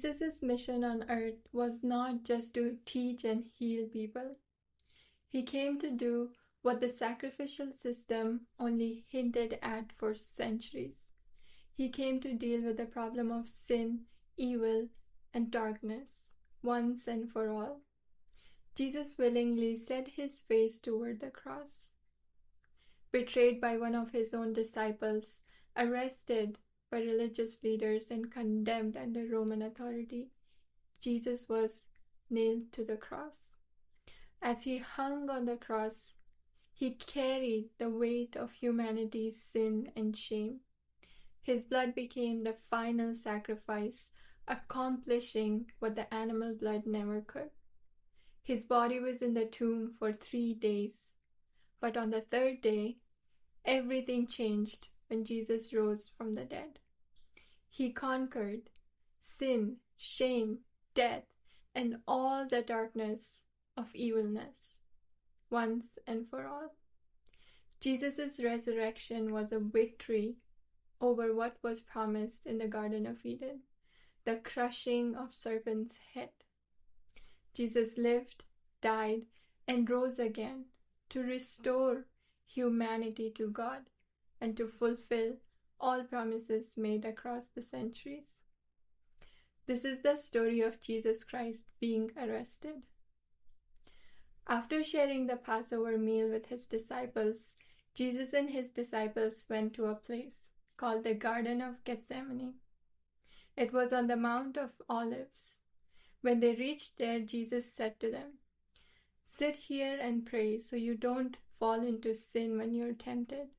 Jesus' mission on earth was not just to teach and heal people. He came to do what the sacrificial system only hinted at for centuries. He came to deal with the problem of sin, evil, and darkness once and for all. Jesus willingly set his face toward the cross. Betrayed by one of his own disciples, arrested by religious leaders, and condemned under Roman authority, Jesus was nailed to the cross. As he hung on the cross, he carried the weight of humanity's sin and shame. His blood became the final sacrifice, accomplishing what the animal blood never could. His body was in the tomb for 3 days, but on the third day, everything changed when Jesus rose from the dead. He conquered sin, shame, death, and all the darkness of evilness, once and for all. Jesus' resurrection was a victory over what was promised in the Garden of Eden, the crushing of serpent's head. Jesus lived, died, and rose again to restore humanity to God and to fulfill all promises made across the centuries. This is the story of Jesus Christ being arrested. After sharing the Passover meal with his disciples, Jesus and his disciples went to a place called the Garden of Gethsemane. It was on the Mount of Olives. When they reached there, Jesus said to them, "Sit here and pray so you don't fall into sin when you're tempted.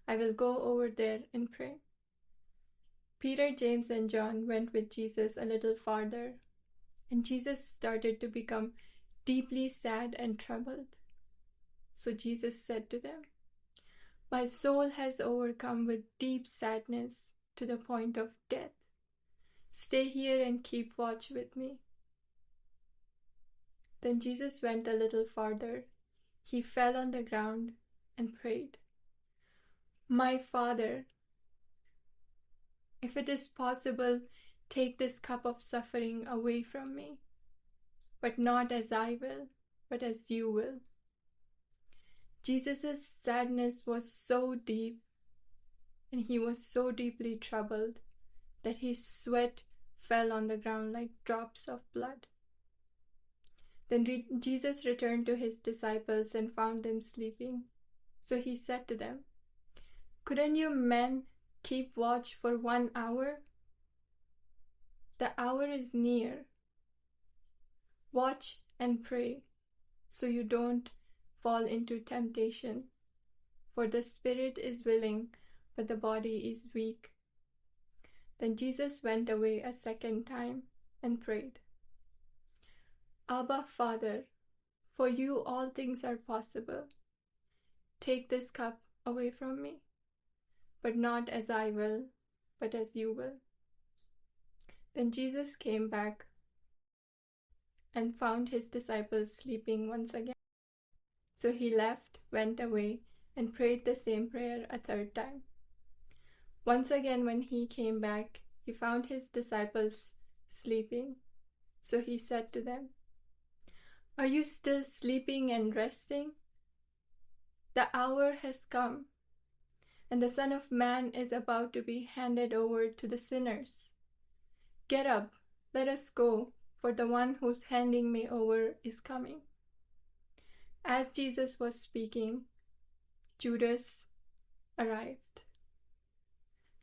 I will go over there and pray." Peter, James, and John went with Jesus a little farther, and Jesus started to become deeply sad and troubled. So Jesus said to them, "My soul has overcome with deep sadness to the point of death. Stay here and keep watch with me." Then Jesus went a little farther. He fell on the ground and prayed, "My Father, if it is possible, take this cup of suffering away from me, but not as I will, but as you will." Jesus' sadness was so deep, and he was so deeply troubled, that his sweat fell on the ground like drops of blood. Then Jesus returned to his disciples and found them sleeping. So he said to them, "Couldn't you men keep watch for 1 hour? The hour is near. Watch and pray, so you don't fall into temptation. For the spirit is willing, but the body is weak." Then Jesus went away a second time and prayed, "Abba, Father, for you all things are possible. Take this cup away from me, but not as I will, but as you will." Then Jesus came back and found his disciples sleeping once again. So he left, went away, and prayed the same prayer a third time. Once again, when he came back, he found his disciples sleeping. So he said to them, "Are you still sleeping and resting? The hour has come, and the Son of Man is about to be handed over to the sinners. Get up, let us go, for the one who's handing me over is coming." As Jesus was speaking, Judas arrived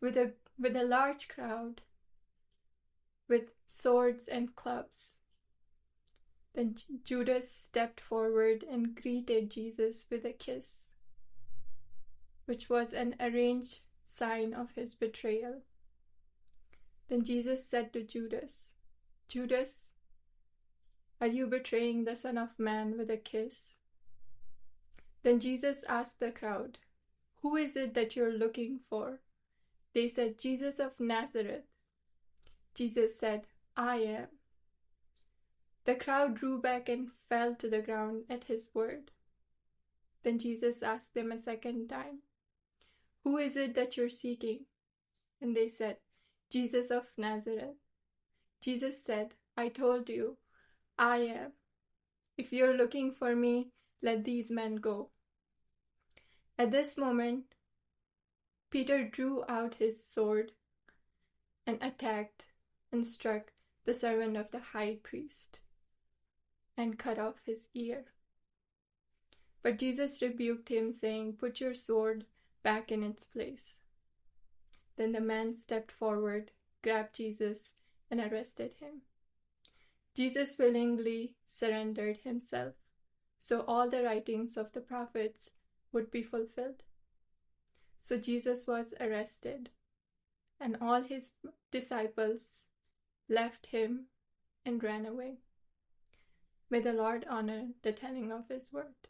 with a large crowd, with swords and clubs. Then Judas stepped forward and greeted Jesus with a kiss, which was an arranged sign of his betrayal. Then Jesus said to Judas, "Judas, are you betraying the Son of Man with a kiss?" Then Jesus asked the crowd, "Who is it that you're looking for?" They said, "Jesus of Nazareth." Jesus said, "I am." The crowd drew back and fell to the ground at his word. Then Jesus asked them a second time, "Who is it that you're seeking?" And they said, "Jesus of Nazareth." Jesus said, "I told you, I am. If you're looking for me, let these men go." At this moment, Peter drew out his sword and attacked and struck the servant of the high priest and cut off his ear. But Jesus rebuked him, saying, "Put your sword back in its place." Then the man stepped forward, grabbed Jesus, and arrested him. Jesus willingly surrendered himself, so all the writings of the prophets would be fulfilled. So Jesus was arrested, and all his disciples left him and ran away. May the Lord honor the telling of his word.